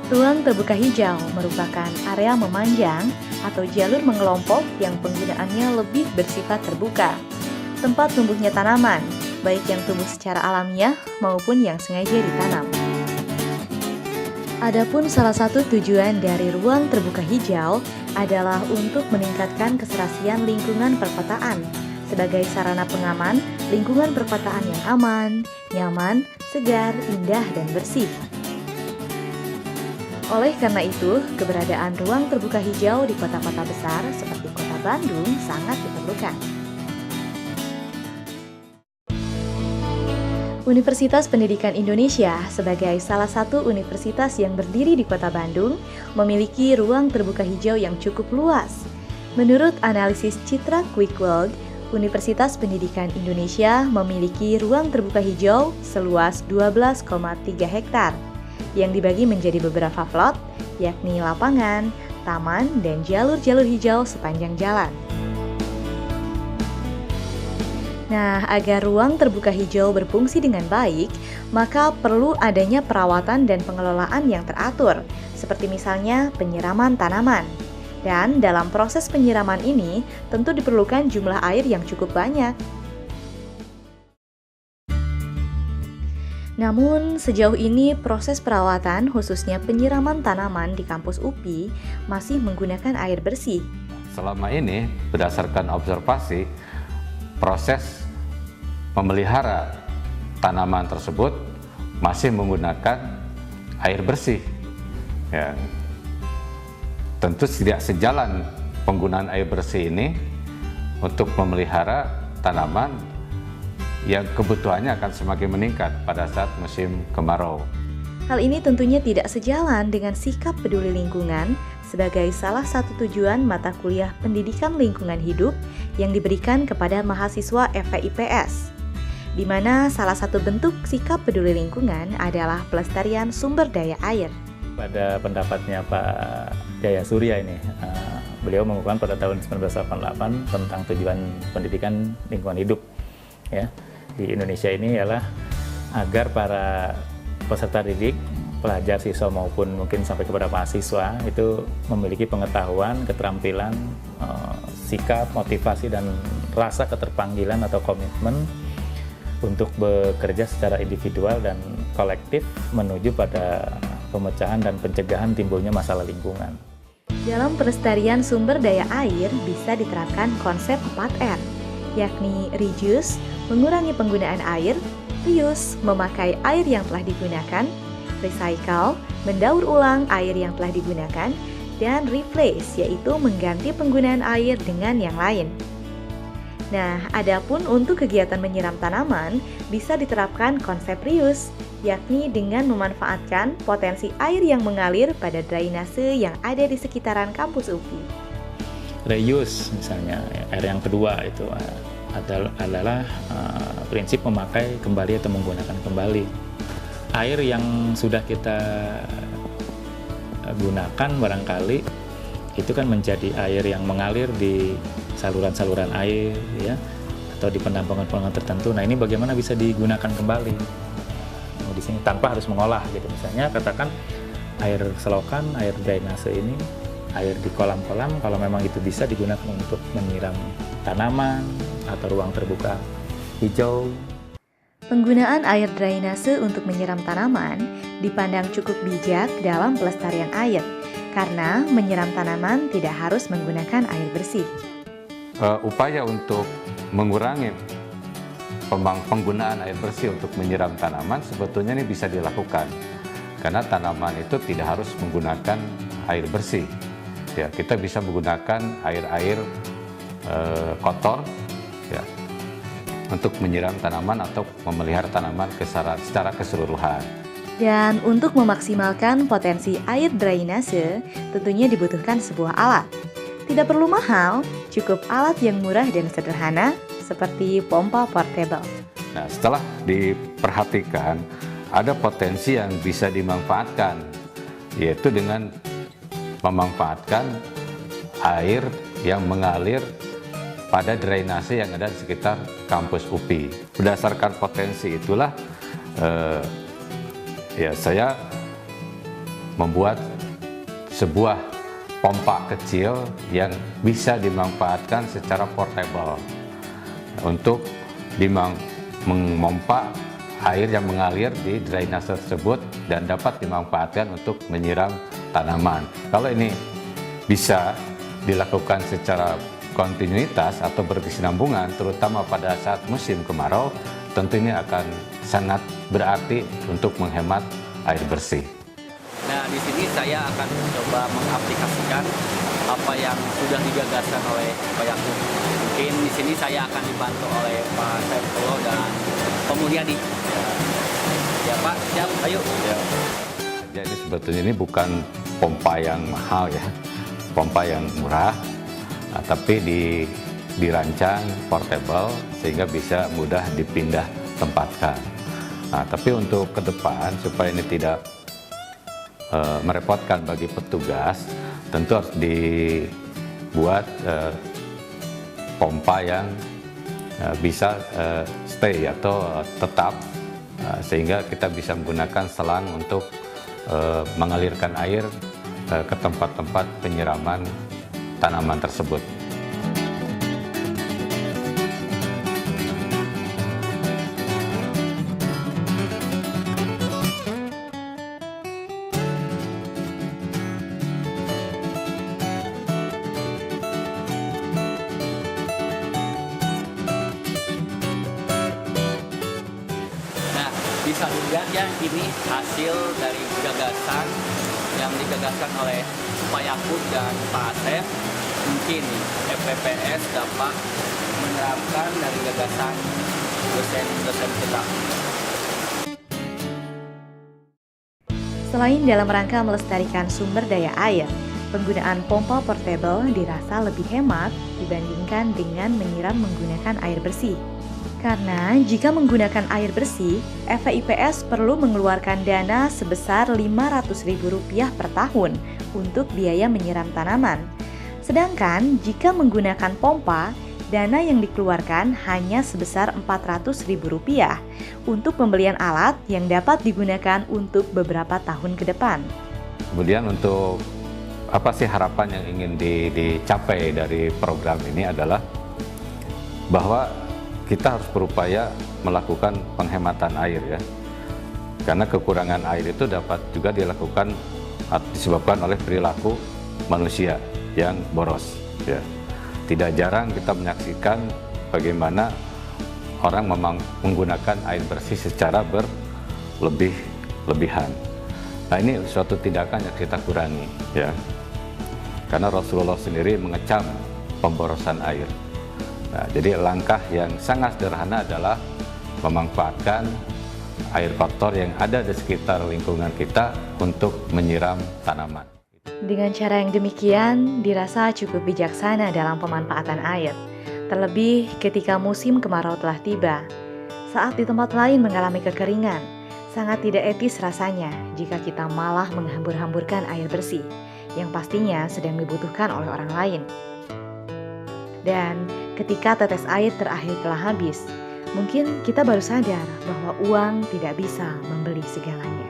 Ruang terbuka hijau merupakan area memanjang atau jalur mengelompok yang penggunaannya lebih bersifat terbuka. Tempat tumbuhnya tanaman, baik yang tumbuh secara alamiah maupun yang sengaja ditanam. Adapun salah satu tujuan dari ruang terbuka hijau adalah untuk meningkatkan keserasian lingkungan perkotaan sebagai sarana pengaman lingkungan perkotaan yang aman, nyaman, segar, indah, dan bersih. Oleh karena itu, keberadaan ruang terbuka hijau di kota-kota besar seperti kota Bandung sangat diperlukan. Universitas Pendidikan Indonesia sebagai salah satu universitas yang berdiri di kota Bandung memiliki ruang terbuka hijau yang cukup luas. Menurut analisis Citra Quick World, Universitas Pendidikan Indonesia memiliki ruang terbuka hijau seluas 12,3 hektar yang dibagi menjadi beberapa plot, yakni lapangan, taman, dan jalur-jalur hijau sepanjang jalan. Nah, agar ruang terbuka hijau berfungsi dengan baik, maka perlu adanya perawatan dan pengelolaan yang teratur, seperti misalnya penyiraman tanaman. Dan dalam proses penyiraman ini, tentu diperlukan jumlah air yang cukup banyak. Namun, sejauh ini proses perawatan, khususnya penyiraman tanaman di kampus UPI, masih menggunakan air bersih. Selama ini, berdasarkan observasi, proses memelihara tanaman tersebut masih menggunakan air bersih. Ya. Tentu tidak sejalan penggunaan air bersih ini untuk memelihara tanaman yang kebutuhannya akan semakin meningkat pada saat musim kemarau. Hal ini tentunya tidak sejalan dengan sikap peduli lingkungan sebagai salah satu tujuan mata kuliah Pendidikan Lingkungan Hidup yang diberikan kepada mahasiswa FPIPS, di mana salah satu bentuk sikap peduli lingkungan adalah pelestarian sumber daya air. Pada pendapatnya Pak Jaya Surya ini, beliau mengukuhkan pada tahun 1988 tentang tujuan pendidikan lingkungan hidup ya di Indonesia ini ialah agar para peserta didik, pelajar, siswa maupun mungkin sampai kepada mahasiswa itu memiliki pengetahuan, keterampilan, sikap, motivasi, dan rasa keterpanggilan atau komitmen untuk bekerja secara individual dan kolektif menuju pada pemecahan dan pencegahan timbulnya masalah lingkungan. Dalam pelestarian sumber daya air bisa diterapkan konsep 4R, yakni reduce, mengurangi penggunaan air, reuse, memakai air yang telah digunakan, recycle, mendaur ulang air yang telah digunakan, dan replace, yaitu mengganti penggunaan air dengan yang lain. Nah, adapun untuk kegiatan menyiram tanaman bisa diterapkan konsep reuse, yakni dengan memanfaatkan potensi air yang mengalir pada drainase yang ada di sekitaran kampus UPI. Reuse misalnya, R yang kedua itu adalah prinsip memakai kembali atau menggunakan kembali. Air yang sudah kita gunakan barangkali itu kan menjadi air yang mengalir di saluran-saluran air ya, atau di penampungan-penampungan tertentu. Nah, ini bagaimana bisa digunakan kembali di sini tanpa harus mengolah gitu. Misalnya katakan air selokan, air drainase ini, air di kolam-kolam, kalau memang itu bisa digunakan untuk menyiram tanaman atau ruang terbuka hijau. Penggunaan air drainase untuk menyiram tanaman dipandang cukup bijak dalam pelestarian air, karena menyiram tanaman tidak harus menggunakan air bersih. Upaya untuk mengurangi penggunaan air bersih untuk menyiram tanaman sebetulnya ini bisa dilakukan, karena tanaman itu tidak harus menggunakan air bersih. Ya, kita bisa menggunakan air-air kotor ya, untuk menyiram tanaman atau memelihara tanaman secara keseluruhan. Dan untuk memaksimalkan potensi air drainase, tentunya dibutuhkan sebuah alat. Tidak perlu mahal, cukup alat yang murah dan sederhana, seperti pompa portable. Nah, setelah diperhatikan, ada potensi yang bisa dimanfaatkan, yaitu dengan memanfaatkan air yang mengalir pada drainase yang ada di sekitar kampus UPI. Berdasarkan potensi itulah, ya saya membuat sebuah pompa kecil yang bisa dimanfaatkan secara portable untuk memompa air yang mengalir di drainase tersebut dan dapat dimanfaatkan untuk menyiram tanaman. Kalau ini bisa dilakukan secara kontinuitas atau berkesinambungan, terutama pada saat musim kemarau, tentu ini akan sangat berarti untuk menghemat air bersih. Nah, di sini saya akan mencoba mengaplikasikan apa yang sudah digagaskan oleh Pak Yakub. Mungkin di sini saya akan dibantu oleh Pak Saifullah dan Pak Mulyadi. Ya Pak, siap, ayo. Ya. Jadi sebetulnya ini bukan pompa yang mahal ya, pompa yang murah, tapi dirancang portable sehingga bisa mudah dipindah tempatkan. Nah, tapi untuk ke depan supaya ini tidak merepotkan bagi petugas, tentu harus dibuat pompa yang bisa stay atau tetap, sehingga kita bisa menggunakan selang untuk mengalirkan air ke tempat-tempat penyiraman tanaman tersebut. Bisa dilihat ya, ini hasil dari gagasan yang digagaskan oleh Pak Yakub dan Pak Asep. Mungkin FPPS dapat menerapkan dari gagasan dosen-dosen kita. Selain dalam rangka melestarikan sumber daya air, penggunaan pompa portable dirasa lebih hemat dibandingkan dengan menyiram menggunakan air bersih. Karena jika menggunakan air bersih, FPIPS perlu mengeluarkan dana sebesar Rp500.000 per tahun untuk biaya menyiram tanaman. Sedangkan jika menggunakan pompa, dana yang dikeluarkan hanya sebesar Rp400.000 untuk pembelian alat yang dapat digunakan untuk beberapa tahun ke depan. Kemudian untuk apa sih harapan yang ingin dicapai dari program ini adalah bahwa kita harus berupaya melakukan penghematan air ya. Karena kekurangan air itu dapat juga dilakukan atau disebabkan oleh perilaku manusia yang boros ya. Tidak jarang kita menyaksikan bagaimana orang memang menggunakan air bersih secara berlebihan. Nah, ini suatu tindakan yang kita kurangi ya. Karena Rasulullah sendiri mengecam pemborosan air. Nah, jadi langkah yang sangat sederhana adalah memanfaatkan air kotor yang ada di sekitar lingkungan kita untuk menyiram tanaman. Dengan cara yang demikian, dirasa cukup bijaksana dalam pemanfaatan air. Terlebih ketika musim kemarau telah tiba. Saat di tempat lain mengalami kekeringan, sangat tidak etis rasanya jika kita malah menghambur-hamburkan air bersih, yang pastinya sedang dibutuhkan oleh orang lain. Dan ketika tetes air terakhir telah habis, mungkin kita baru sadar bahwa uang tidak bisa membeli segalanya.